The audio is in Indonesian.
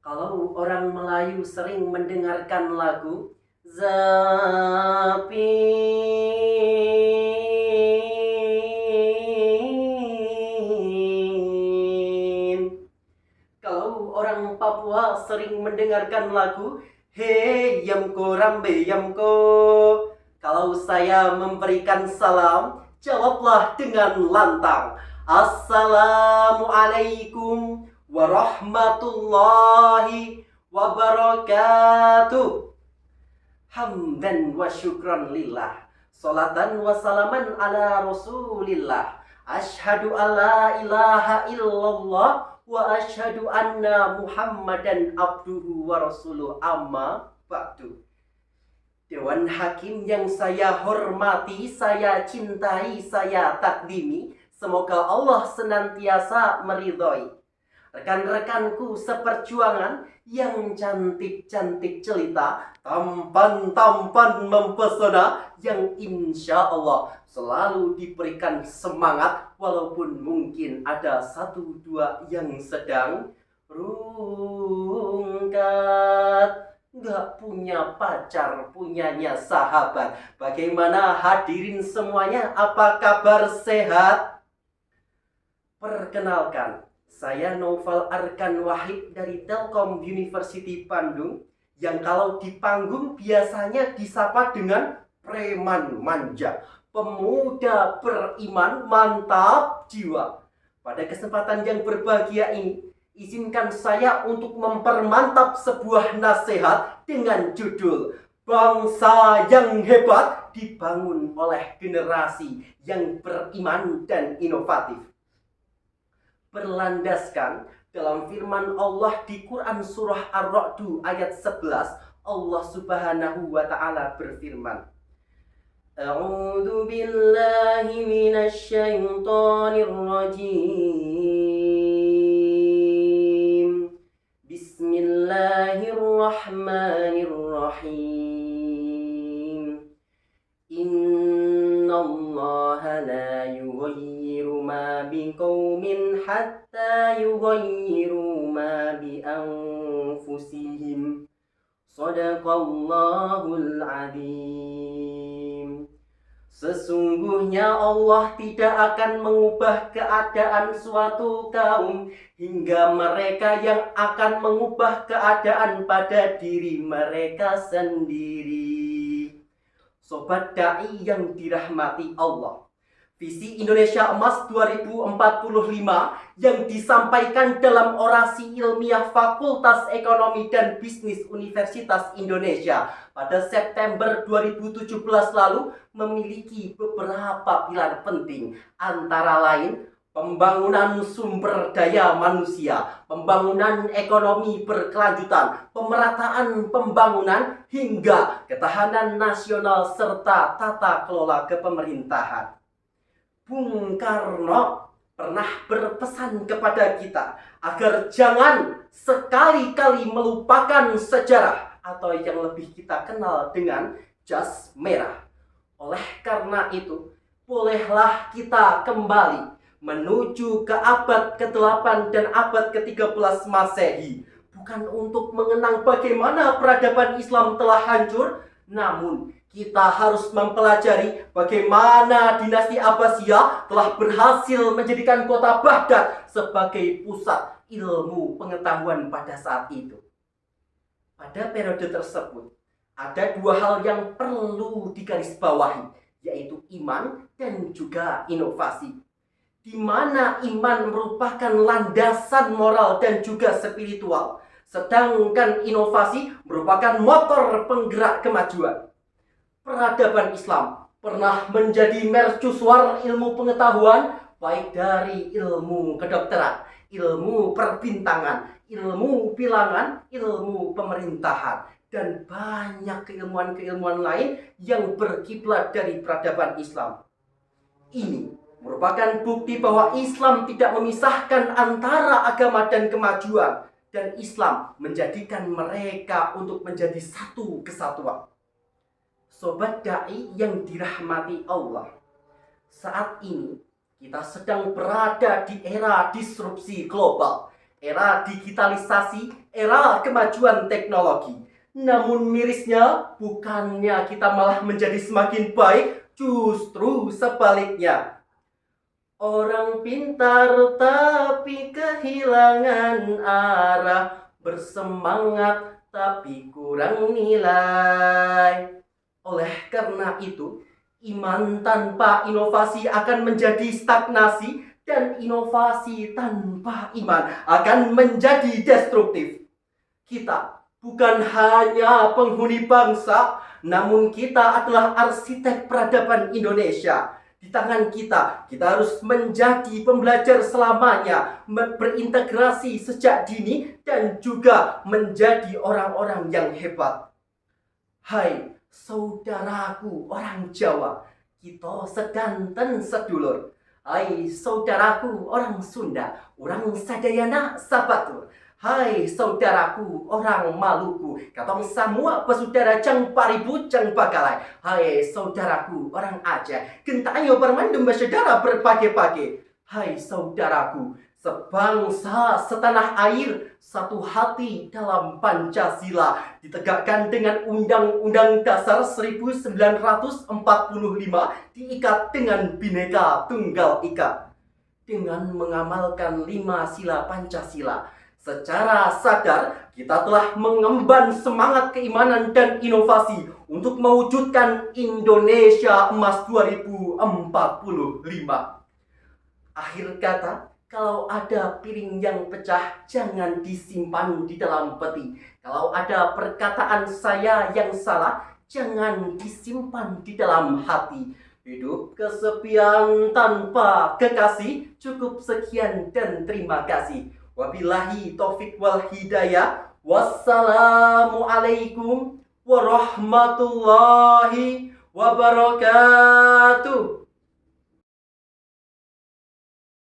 Kalau orang Melayu sering mendengarkan lagu Zapin. Kalau orang Papua sering mendengarkan lagu Hey Yamko Rambe Yamko. Kalau saya memberikan salam, jawablah dengan lantang. Assalamualaikum warahmatullahi wabarakatuh. Hamdan wa syukran lillah. Salatan wa salaman ala rasulillah. Ashhadu alla ilaha illallah wa ashhadu anna muhammadan abduhu wa rasuluh, amma ba'du. Dewan Hakim yang saya hormati, saya cintai, saya takdimi, semoga Allah senantiasa meridhoi. Rekan-rekanku seperjuangan yang cantik-cantik celita, tampan-tampan mempesona, yang insya Allah selalu diberikan semangat walaupun mungkin ada satu dua yang sedang rungkat. Nggak punya pacar, punyanya sahabat. Bagaimana hadirin semuanya? Apa kabar, sehat? Perkenalkan, saya Noval Arkan Wahid dari Telkom University Bandung, yang kalau di panggung biasanya disapa dengan preman manja, pemuda beriman mantap jiwa. Pada kesempatan yang berbahagia ini, izinkan saya untuk mempermantap sebuah nasihat dengan judul Bangsa yang hebat dibangun oleh generasi yang beriman dan inovatif. Berlandaskan dalam firman Allah di Quran surah Ar-Ra'd ayat 11, Allah Subhanahu wa taala berfirman, A'udzu billahi minasy syaithanir rajim. Bismillahirrahmanirrahim. Innallaha la yughayyiru ma biqaumin hatta yughayyiru ma bi anfusihim. Shadaqallahul adzim. Sesungguhnya Allah tidak akan mengubah keadaan suatu kaum hingga mereka yang akan mengubah keadaan pada diri mereka sendiri. Sobat Da'i yang dirahmati Allah, Visi Indonesia Emas 2045 yang disampaikan dalam orasi ilmiah Fakultas Ekonomi dan Bisnis Universitas Indonesia pada September 2017 lalu memiliki beberapa pilar penting, antara lain pembangunan sumber daya manusia, pembangunan ekonomi berkelanjutan, pemerataan pembangunan, hingga ketahanan nasional serta tata kelola kepemerintahan. Bung Karno pernah berpesan kepada kita agar jangan sekali-kali melupakan sejarah, atau yang lebih kita kenal dengan jas merah. Oleh karena itu, bolehlah kita kembali menuju ke abad ke-8 dan abad ke-13 Masehi, bukan untuk mengenang bagaimana peradaban Islam telah hancur, namun kita harus mempelajari bagaimana dinasti Abbasiyah telah berhasil menjadikan kota Baghdad sebagai pusat ilmu pengetahuan pada saat itu. Pada periode tersebut, ada dua hal yang perlu digarisbawahi, yaitu iman dan juga inovasi. Di mana iman merupakan landasan moral dan juga spiritual, sedangkan inovasi merupakan motor penggerak kemajuan. Peradaban Islam pernah menjadi mercusuar ilmu pengetahuan, baik dari ilmu kedokteran, ilmu perbintangan, ilmu bilangan, ilmu pemerintahan, dan banyak keilmuan-keilmuan lain yang berkiblat dari peradaban Islam. Ini merupakan bukti bahwa Islam tidak memisahkan antara agama dan kemajuan, dan Islam menjadikan mereka untuk menjadi satu kesatuan. Sobat Da'i yang dirahmati Allah, saat ini kita sedang berada di era disrupsi global, era digitalisasi, era kemajuan teknologi. Namun mirisnya, bukannya kita malah menjadi semakin baik, justru sebaliknya. Orang pintar tapi kehilangan arah, bersemangat tapi kurang nilai. Oleh karena itu, iman tanpa inovasi akan menjadi stagnasi, dan inovasi tanpa iman akan menjadi destruktif. Kita bukan hanya penghuni bangsa, namun kita adalah arsitek peradaban Indonesia. Di tangan kita harus menjadi pembelajar selamanya, berintegrasi sejak dini, dan juga menjadi orang-orang yang hebat. Hai saudaraku orang Jawa, kita sedanten sedulur. Hai saudaraku orang Sunda, orang Sadayana Sabatur. Hai saudaraku orang Maluku, katong semua bersaudara jang paribu jang bagalai. Hai saudaraku orang Aceh, gentayo bermandum bersaudara berbagai-bagai. Hai saudaraku sebangsa setanah air, satu hati dalam Pancasila, ditegakkan dengan Undang-Undang Dasar 1945, diikat dengan Bhinneka Tunggal Ika. Dengan mengamalkan 5 sila Pancasila, secara sadar kita telah mengemban semangat keimanan dan inovasi untuk mewujudkan Indonesia Emas 2045. Akhir kata, kalau ada piring yang pecah, jangan disimpan di dalam peti. Kalau ada perkataan saya yang salah, jangan disimpan di dalam hati. Hidup kesepian tanpa kekasih, cukup sekian dan terima kasih. Wabillahi taufik wal hidayah. Wassalamualaikum warahmatullahi wabarakatuh.